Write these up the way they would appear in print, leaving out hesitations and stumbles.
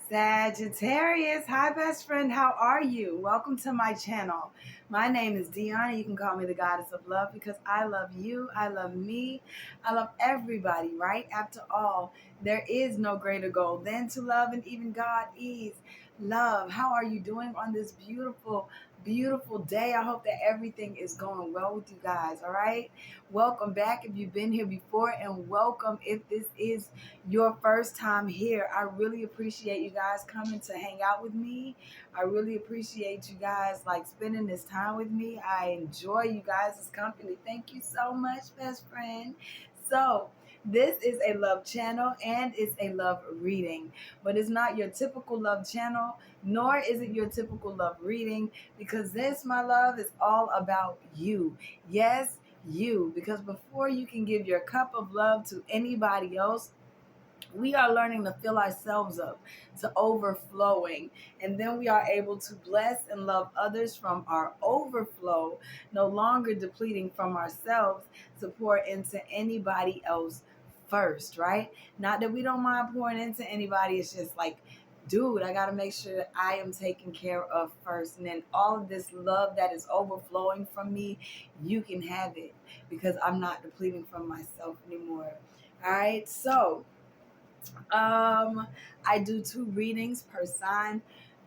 Sagittarius, hi best friend, how are you? Welcome to my channel. My name is Deanna. You can call me the goddess of love because I love you, I love me, I love everybody, right? After all, there is no greater goal than to love, and even God is love. How are you doing on this beautiful day? I hope that everything is going well with you guys, all right? Welcome back if you've been here before, and welcome if this is your first time here. I really appreciate you guys coming to hang out with me. I really appreciate you guys like spending this time with me. I enjoy you guys' company. Thank you so much, best friend. So, this is a love channel and it's a love reading, but it's not your typical love channel, nor is it your typical love reading, because this, my love, is all about you. Yes, you, because before you can give your cup of love to anybody else, we are learning to fill ourselves up to overflowing, and then we are able to bless and love others from our overflow, no longer depleting from ourselves to pour into anybody else first, right? Not that we don't mind pouring into anybody, it's just like, dude, I got to make sure that I am taken care of first, and then all of this love that is overflowing from me, you can have it because I'm not depleting from myself anymore. All right, so I do 2 readings per sign,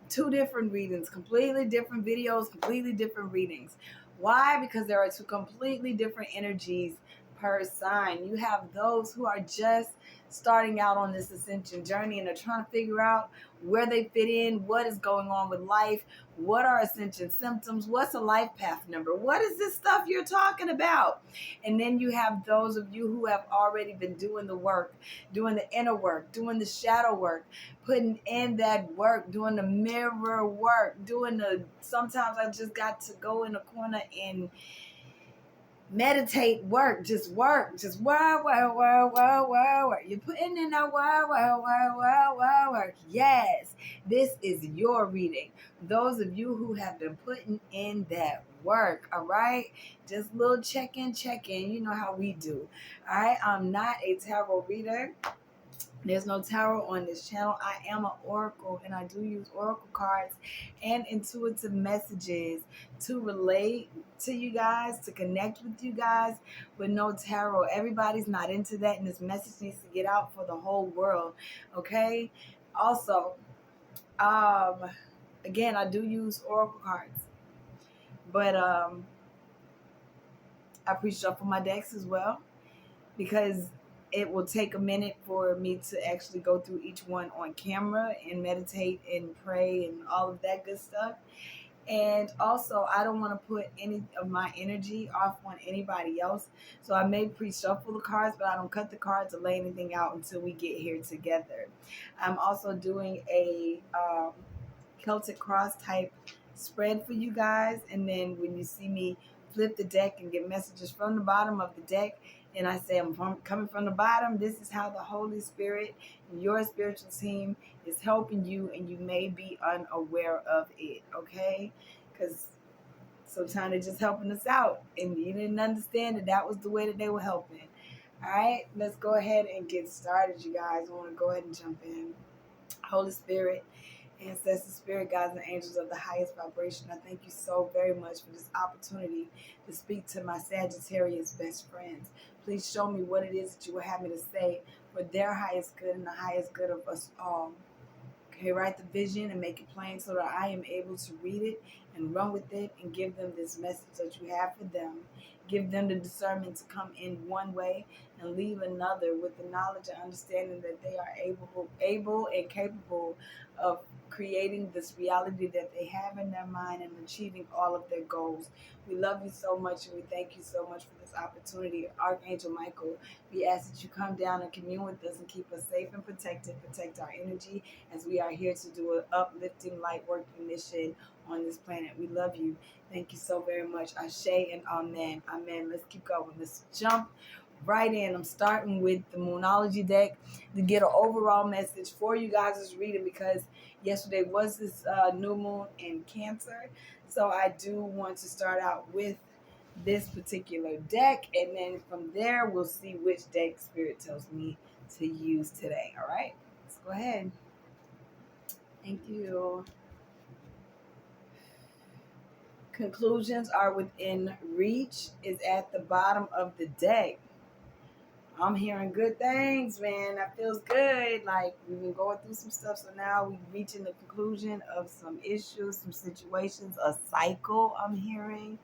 2 different readings, completely different videos, completely different readings. Why? Because there are 2 completely different energies per sign. You have those who are just starting out on this ascension journey and are trying to figure out where they fit in, what is going on with life, what are ascension symptoms, what's a life path number, what is this stuff you're talking about? And then you have those of you who have already been doing the work, doing the inner work, doing the shadow work, putting in that work, doing the mirror work, doing the, sometimes I just got to go in the corner and meditate, work, just work, just work. You're putting in that work. Yes, this is your reading. Those of you who have been putting in that work, all right? Just little check-in. You know how we do, all right? I'm not a tarot reader. There's no tarot on this channel. I am an oracle, and I do use oracle cards and intuitive messages to relate to you guys, to connect with you guys, with no tarot. Everybody's not into that, and this message needs to get out for the whole world, okay? Also, um, again, I do use oracle cards, but I pre-shuffle my decks as well, because it will take a minute for me to actually go through each one on camera and meditate and pray and all of that good stuff. And also, I don't want to put any of my energy off on anybody else. So I may pre-shuffle the cards, but I don't cut the cards or lay anything out until we get here together. I'm also doing a Celtic cross type spread for you guys. And then when you see me flip the deck and get messages from the bottom of the deck, and I say coming from the bottom, this is how the Holy Spirit, your spiritual team, is helping you, and you may be unaware of it, okay? Because sometimes they're just helping us out, and you didn't understand that was the way that they were helping. All right, let's go ahead and get started, you guys. I want to go ahead and jump in. Holy Spirit, ancestors, spirit guides, and angels of the highest vibration, I thank you so very much for this opportunity to speak to my Sagittarius best friends. Please show me what it is that you would have me to say for their highest good and the highest good of us all. Okay, write the vision and make it plain so that I am able to read it and run with it and give them this message that you have for them. Give them the discernment to come in one way and leave another, with the knowledge and understanding that they are able and capable of creating this reality that they have in their mind and achieving all of their goals. We love you so much, and we thank you so much for this opportunity. Archangel Michael, we ask that you come down and commune with us and keep us safe and protected, protect our energy, as we are here to do an uplifting light working mission on this planet. We love you. Thank you so very much. Ashe and amen. Amen. Let's keep going. Let's jump right in. I'm starting with the Moonology deck to get an overall message for you guys' reading, because yesterday was this new moon in Cancer. So I do want to start out with this particular deck, and then from there we'll see which deck Spirit tells me to use today. All right, let's go ahead. Thank you. Conclusions are within reach is at the bottom of the deck. I'm hearing good things, man. That feels good. Like we've been going through some stuff, so now we're reaching the conclusion of some issues, some situations, a cycle. I'm hearing.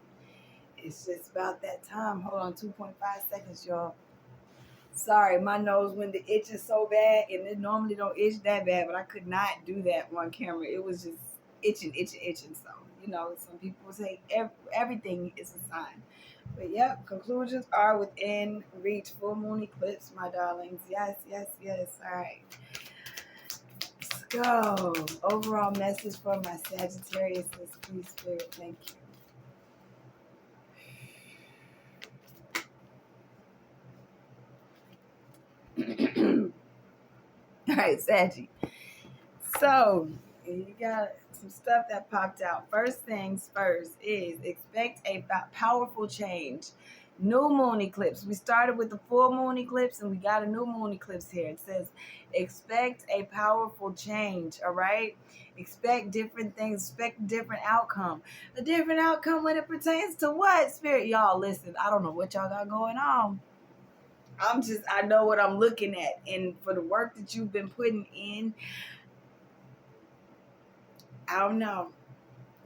It's just about that time. Hold on, 2.5 seconds, y'all. Sorry, my nose when the itch is so bad, and it normally don't itch that bad, but I could not do that on camera. It was just itching, itching, itching. So some people say everything is a sign. But yep, conclusions are within reach. Full moon eclipse, my darlings. Yes, yes, yes. All right. Let's go. Overall message for my Sagittarius is please, Spirit. Thank you. All right, Saggy. So you got some stuff that popped out. First things first is expect a powerful change. New moon eclipse. We started with the full moon eclipse and we got a new moon eclipse here. It says expect a powerful change. All right. Expect different things, expect different outcome. A different outcome when it pertains to what? Spirit, y'all, listen, I don't know what y'all got going on. I know what I'm looking at. And for the work that you've been putting in, I don't know.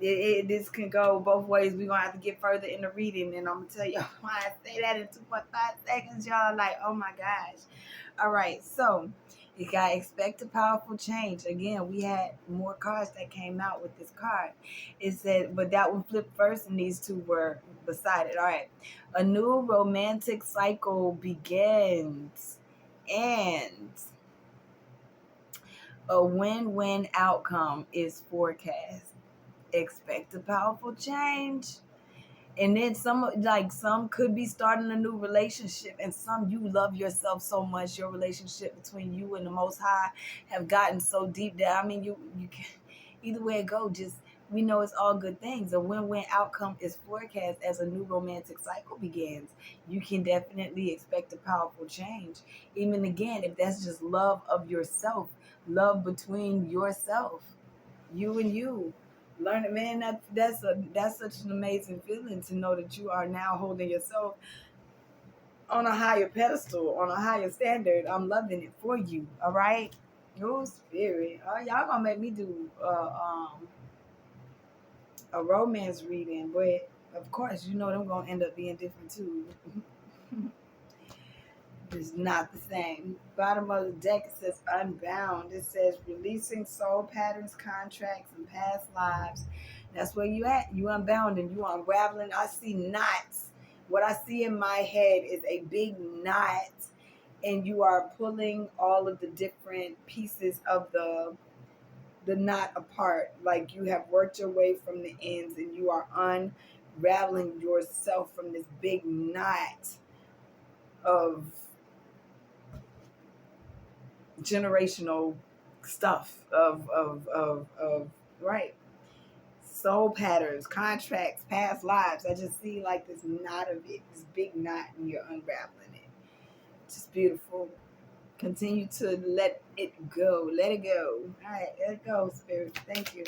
This can go both ways. We're going to have to get further in the reading. And I'm going to tell you why I say that in 2.5 seconds. Y'all like, oh my gosh. All right. So you got to expect a powerful change. Again, we had more cards that came out with this card. It said, but that one flipped first and these two were beside it. All right. A new romantic cycle begins. And a win-win outcome is forecast. Expect a powerful change. And then some could be starting a new relationship, and some you love yourself so much. Your relationship between you and the Most High have gotten so deep that you can either way it go. Just we know it's all good things. A win-win outcome is forecast as a new romantic cycle begins. You can definitely expect a powerful change. Even again, if that's just love of yourself, love between yourself, you and you. Learn it, man. That's such an amazing feeling to know that you are now holding yourself on a higher pedestal, on a higher standard. I'm loving it for you. All right, your spirit. Y'all gonna make me do a romance reading, but of course, them gonna end up being different too. It's not the same. Bottom of the deck, it says unbound. It says releasing soul patterns, contracts, and past lives. That's where you at. You unbound and you unraveling. I see knots. What I see in my head is a big knot, and you are pulling all of the different pieces of the knot apart. Like you have worked your way from the ends, and you are unraveling yourself from this big knot of generational stuff of right, soul patterns, contracts, past lives. I just see like this knot of it, this big knot, and you're unraveling it. Just beautiful. Continue to let it go. Let it go. All right, let it go, Spirit. Thank you.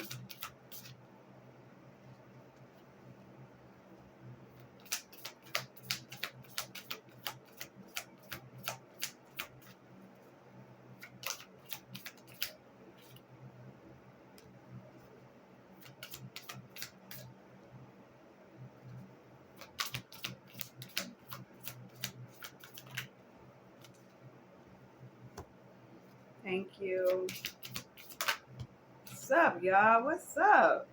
Thank you. What's up, y'all? What's up?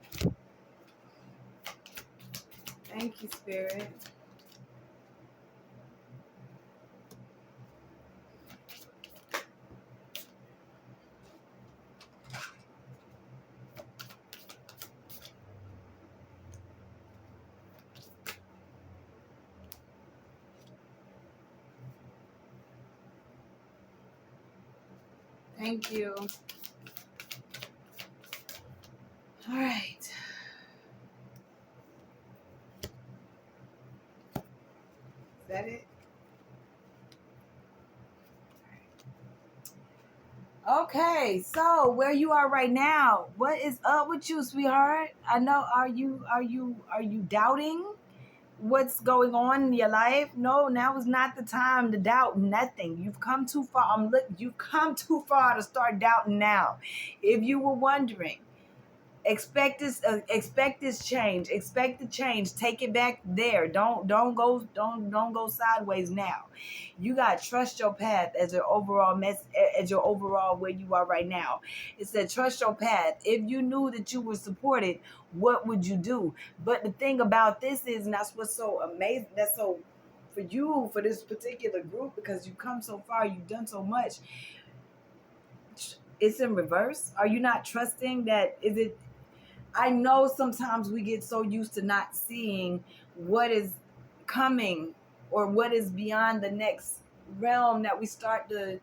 Thank you, Spirit. Thank you. All right. Is that it? Okay. Okay, so where you are right now, what is up with you, sweetheart? I know, are you doubting what's going on in your life? No, now is not the time to doubt nothing. You've come too far. You've come too far to start doubting now. If you were wondering, expect this change. Expect the change. Take it back there. Don't go sideways now. You got to trust your path as your overall as your overall where you are right now. It said trust your path. If you knew that you were supported, what would you do? But the thing about this is, and that's what's so amazing, that's so for you, for this particular group, because you've come so far, you've done so much. It's in reverse. Are you not trusting that? Is it I know sometimes we get so used to not seeing what is coming or what is beyond the next realm that we start to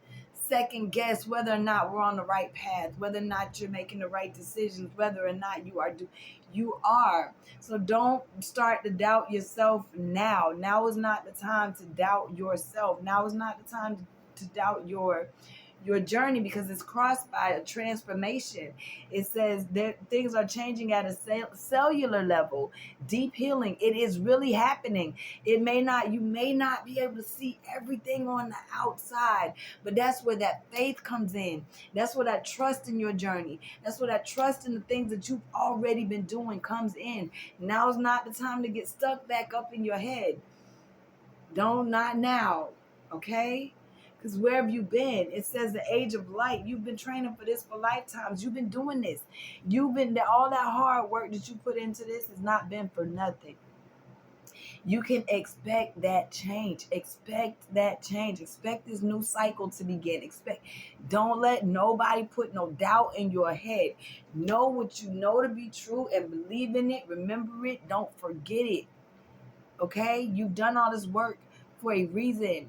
second guess whether or not we're on the right path, whether or not you're making the right decisions, whether or not you are. So don't start to doubt yourself now. Now is not the time to doubt yourself. Now is not the time to doubt your journey, because it's crossed by a transformation. It says that things are changing at a cellular level, deep healing. It is really happening. You may not be able to see everything on the outside, but that's where that faith comes in. That's where that trust in your journey. That's where that trust in the things that you've already been doing comes in. Now is not the time to get stuck back up in your head. Not now, okay? Because where have you been? It says the age of light. You've been training for this for lifetimes. You've been doing this. All that hard work that you put into this has not been for nothing. You can expect that change. Expect that change. Expect this new cycle to begin. Don't let nobody put no doubt in your head. Know what you know to be true and believe in it. Remember it. Don't forget it. Okay? You've done all this work for a reason.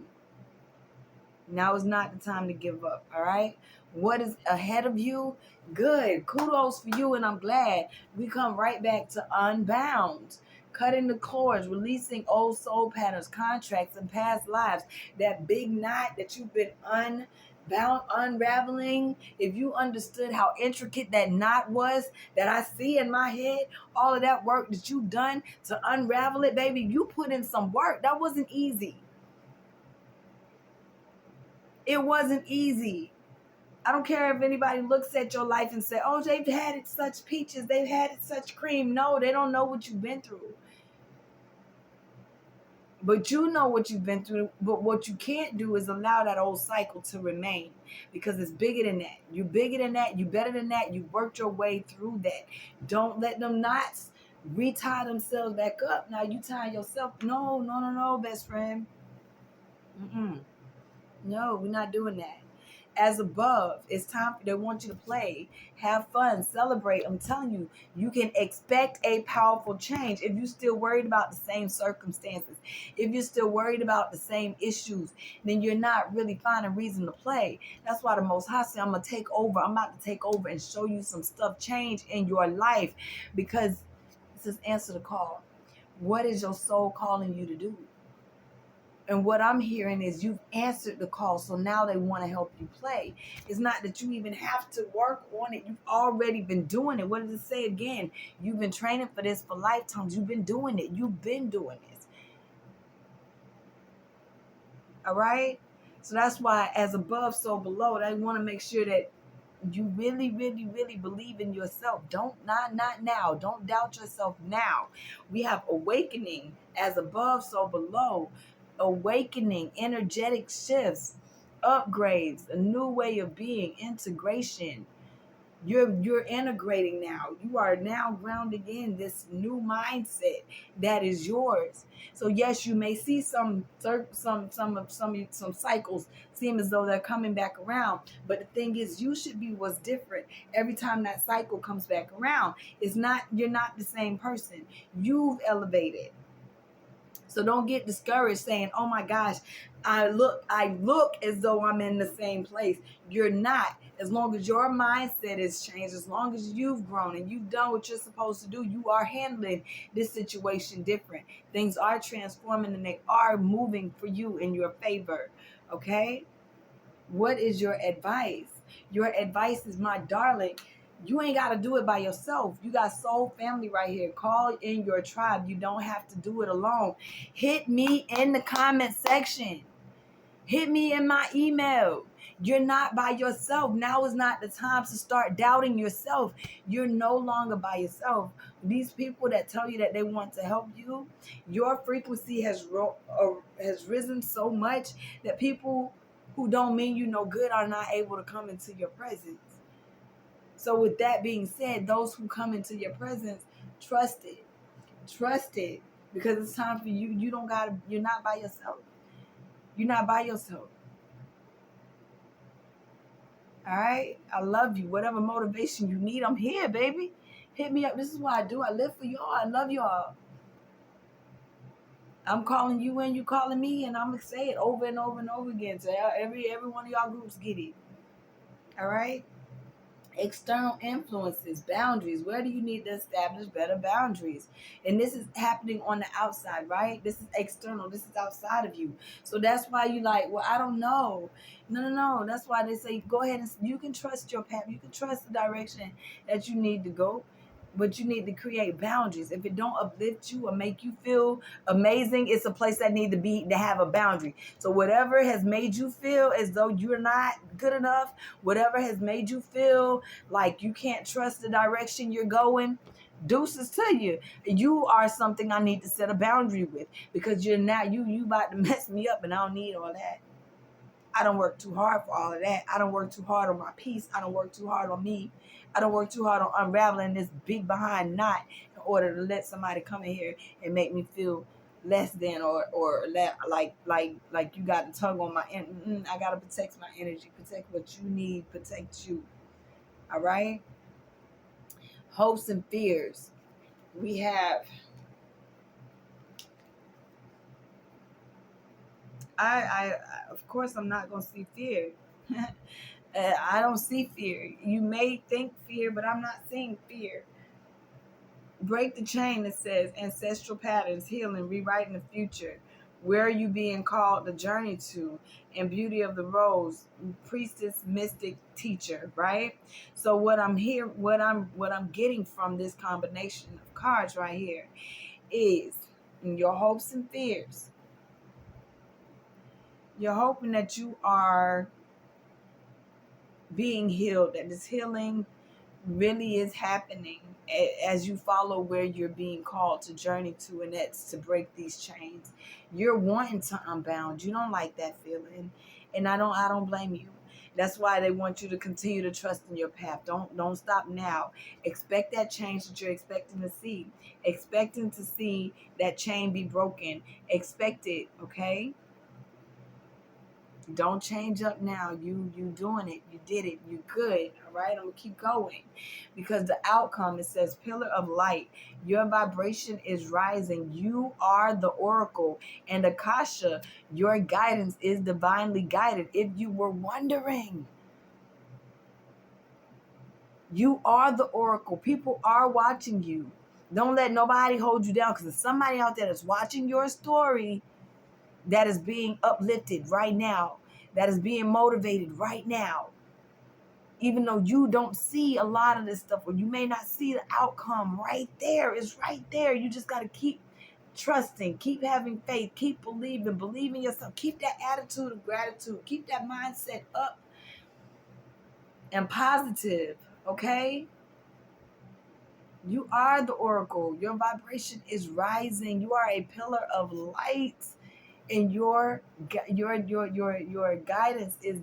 Now is not the time to give up, all right? What is ahead of you? Good. Kudos for you, and I'm glad. We come right back to unbound. Cutting the cords, releasing old soul patterns, contracts, and past lives. That big knot that you've been unraveling. If you understood how intricate that knot was that I see in my head, all of that work that you've done to unravel it, baby, you put in some work. That wasn't easy. It wasn't easy. I don't care if anybody looks at your life and say, oh, they've had it such peaches, they've had it such cream. No, they don't know what you've been through. But you know what you've been through. But what you can't do is allow that old cycle to remain, because it's bigger than that. You're bigger than that. You're better than that. You worked your way through that. Don't let them knots retie themselves back up. Now you tie yourself. No, best friend. No, we're not doing that. As above, it's time. They want you to play, have fun, celebrate. I'm telling you, you can expect a powerful change. If you're still worried about the same circumstances, if you're still worried about the same issues, then you're not really finding reason to play. That's why the Most High said, I'm going to take over. I'm about to take over and show you some stuff change in your life, because it says answer the call. What is your soul calling you to do? And what I'm hearing is you've answered the call, so now they want to help you play. It's not that you even have to work on it. You've already been doing it. What does it say again? You've been training for this for lifetimes. You've been doing it. You've been doing this. All right? So that's why as above, so below, they want to make sure that you really, really, really believe in yourself. Not now. Don't doubt yourself now. We have awakening as above, so below. Awakening, energetic shifts, upgrades, a new way of being, integration. You're integrating now. You are now grounding in this new mindset that is yours. So yes, you may see some cycles seem as though they're coming back around, but the thing is, you should be what's different every time that cycle comes back around. You're not the same person. You've elevated. So don't get discouraged saying, oh my gosh, I look as though I'm in the same place. You're not. As long as your mindset has changed, as long as you've grown and you've done what you're supposed to do, you are handling this situation different. Things are transforming and they are moving for you in your favor. Okay? What is your advice? Your advice is my darling. You ain't got to do it by yourself. You got soul family right here. Call in your tribe. You don't have to do it alone. Hit me in the comment section. Hit me in my email. You're not by yourself. Now is not the time to start doubting yourself. You're no longer by yourself. These people that tell you that they want to help you, your frequency has risen so much that people who don't mean you no good are not able to come into your presence. So with that being said, those who come into your presence, trust it. Trust it. Because it's time for you. You're not by yourself. You're not by yourself. All right? I love you. Whatever motivation you need, I'm here, baby. Hit me up. This is what I do. I live for y'all. I love y'all. I'm calling you and you calling me, and I'm going to say it over and over and over again. So every one of y'all groups get it. All right? External influences, boundaries. Where do you need to establish better boundaries? And this is happening on the outside, right? This is external. This is outside of you. So that's why you like, well, I don't know. No. That's why they say go ahead and you can trust your path. You can trust the direction that you need to go. But you need to create boundaries. If it don't uplift you or make you feel amazing, it's a place that need to have a boundary. So whatever has made you feel as though you're not good enough, whatever has made you feel like you can't trust the direction you're going, deuces to you. You are something I need to set a boundary with, because you're not you about to mess me up, and I don't need all that. I don't work too hard for all of that. I don't work too hard on my peace. I don't work too hard on me. I don't work too hard on unraveling this big behind knot in order to let somebody come in here and make me feel less than or like you got to tug on my I got to protect my energy, protect what you need, protect you. All right? Hopes and fears. We have I of course I'm not going to see fear. I don't see fear. You may think fear, but I'm not seeing fear. Break the chain that says ancestral patterns, healing, rewriting the future. Where are you being called to journey to? And beauty of the rose, priestess, mystic, teacher, right? So what I'm getting from this combination of cards right here is your hopes and fears. You're hoping that you are being healed, that this healing really is happening as you follow where you're being called to journey to, and that's to break these chains. You're wanting to unbound. You don't like that feeling, and I don't blame you. That's why they want you to continue to trust in your path. Don't stop now. Expect that change that you're expecting to see. Expecting to see that chain be broken. Expect it, okay? Don't change up now. You doing it. You did it. You good. All right. I'm gonna keep going, because the outcome, it says pillar of light. Your vibration is rising. You are the oracle, and Akasha, your guidance is divinely guided. If you were wondering, you are the oracle. People are watching you. Don't let nobody hold you down, because there's somebody out there that's watching your story, that is being uplifted right now, that is being motivated right now. Even though you don't see a lot of this stuff, or you may not see the outcome right there, it's right there. You just got to keep trusting, keep having faith, keep believing yourself, keep that attitude of gratitude, keep that mindset up and positive, okay? You are the oracle. Your vibration is rising. You are a pillar of light. And your guidance is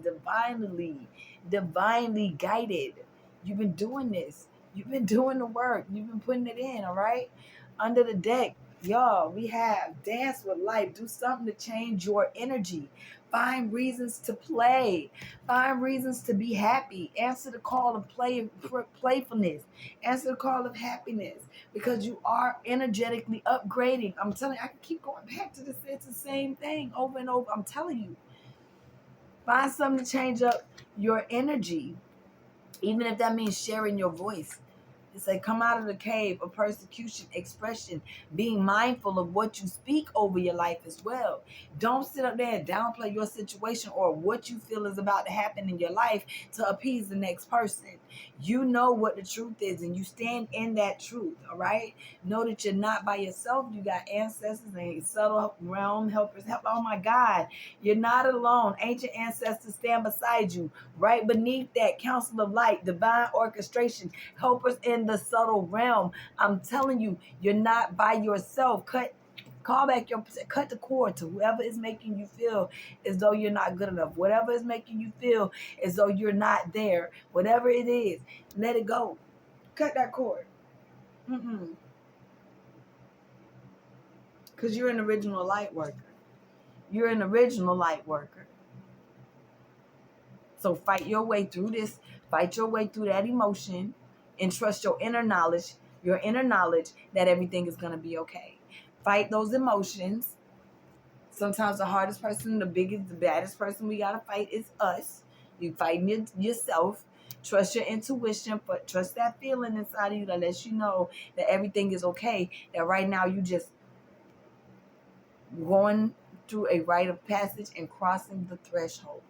divinely guided. You've been doing this. You've been doing the work. You've been putting it in, all right? Under the deck, y'all, we have dance with life. Do something to change your energy. Find reasons to play. Find reasons to be happy. Answer the call of playfulness. Answer the call of happiness, because you are energetically upgrading. I'm telling you, I can keep going back to this. It's the same thing over and over. I'm telling you. Find something to change up your energy, even if that means sharing your voice. It said, come out of the cave of persecution, expression, being mindful of what you speak over your life as well. Don't sit up there and downplay your situation or what you feel is about to happen in your life to appease the next person. You know what the truth is and you stand in that truth, all right? Know that you're not by yourself. You got ancestors and subtle realm helpers. Help. Oh my God, you're not alone. Ancient ancestors stand beside you. Right beneath that, council of light, divine orchestration, helpers in the subtle realm. I'm telling you, you're not by yourself. Cut the cord to whoever is making you feel as though you're not good enough. Whatever is making you feel as though you're not there. Whatever it is, let it go. Cut that cord. Because you're an original light worker. You're an original light worker. So fight your way through this. Fight your way through that emotion and trust your inner knowledge that everything is going to be okay. Fight those emotions. Sometimes the hardest person, the baddest person we got to fight is us. You fighting yourself. Trust your intuition, but trust that feeling inside of you that lets you know that everything is okay. That right now you just going through a rite of passage and crossing the threshold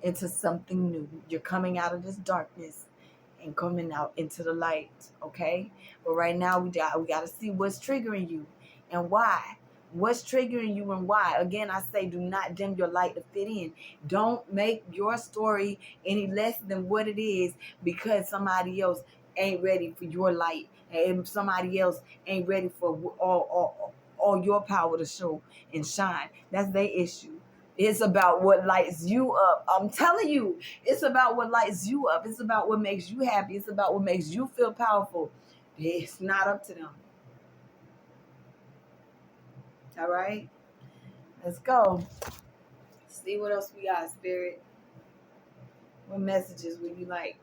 into something new. You're coming out of this darkness and coming out into the light, okay? But right now we got to see what's triggering you and why. What's triggering you and why? Again, I say do not dim your light to fit in. Don't make your story any less than what it is because somebody else ain't ready for your light and somebody else ain't ready for all your power to show and shine. That's their issue. It's about what lights you up. I'm telling you, it's about what lights you up. It's about what makes you happy. It's about what makes you feel powerful. It's not up to them. All right? Let's go. See what else we got, Spirit. What messages would you like?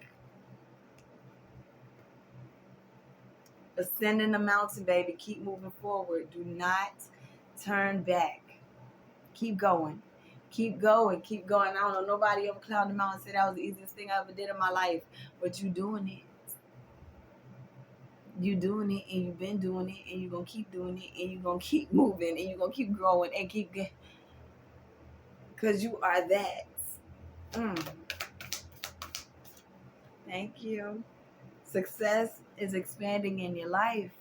Ascending the mountain, baby. Keep moving forward. Do not turn back. Keep going. Keep going. Keep going. I don't know. Nobody ever climbed the mountain and said that was the easiest thing I ever did in my life. But you doing it. You doing it and you've been doing it and you're going to keep doing it and you're going to keep moving and you're going to keep growing and keep getting. Because you are that. Thank you. Success is expanding in your life.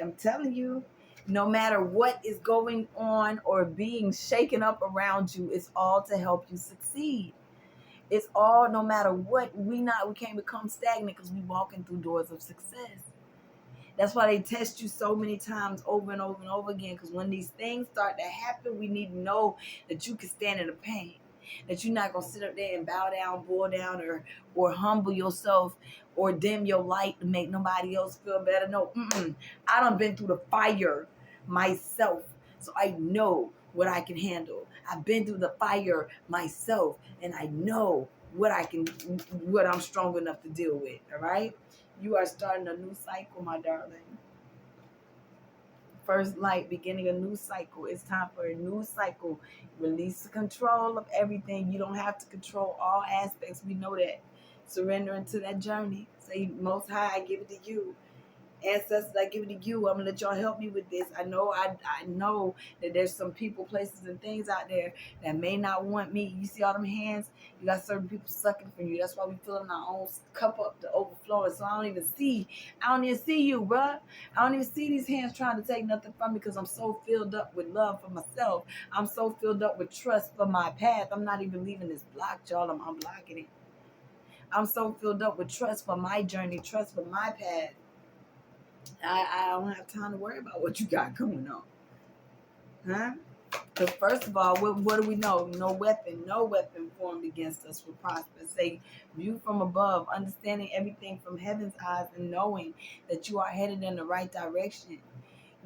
I'm telling you, no matter what is going on or being shaken up around you, it's all to help you succeed. It's all, no matter what, we can't become stagnant because we walking through doors of success. That's why they test you so many times over and over and over again. Because when these things start to happen, we need to know that you can stand in the pain. That you're not going to sit up there and bow down, bow down, or humble yourself or dim your light to make nobody else feel better. No, I done been through the fire myself. So I know what I can handle. I've been through the fire myself. And I know what I'm strong enough to deal with. All right? You are starting a new cycle, my darling. First light, beginning a new cycle. It's time for a new cycle. Release the control of everything. You don't have to control all aspects. We know that. Surrender into that journey. Say, Most High, I give it to you. Ancestors, I give it to you. I'm gonna let y'all help me with this. I know that there's some people, places, and things out there that may not want me. You see all them hands? You got certain people sucking from you. That's why we filling our own cup up to overflowing. So I don't even see you, bruh. I don't even see these hands trying to take nothing from me because I'm so filled up with love for myself. I'm so filled up with trust for my path. I'm not even leaving this block, y'all. I'm unblocking it. I'm so filled up with trust for my journey, trust for my path. I don't have time to worry about what you got going on. Huh? Because first of all, what do we know? No weapon formed against us will prosper. Say, view from above, understanding everything from heaven's eyes and knowing that you are headed in the right direction.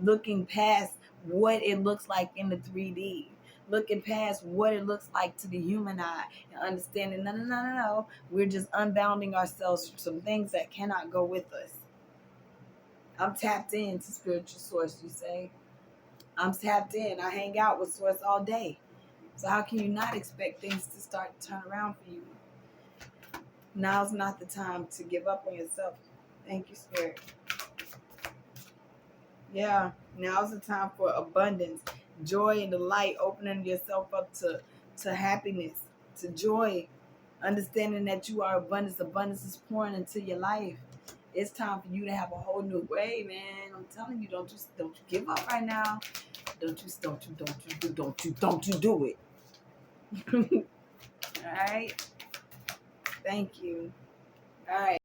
Looking past what it looks like in the 3D. Looking past what it looks like to the human eye and understanding, no. We're just unbounding ourselves from some things that cannot go with us. I'm tapped into spiritual source, you say. I'm tapped in. I hang out with source all day. So how can you not expect things to start to turn around for you? Now's not the time to give up on yourself. Thank you, Spirit. Yeah, now's the time for abundance, joy, and delight, opening yourself up to happiness, to joy, understanding that you are abundance. Abundance is pouring into your life. It's time for you to have a whole new way, man. I'm telling you, don't you give up right now. Don't you do it. All right. Thank you. All right.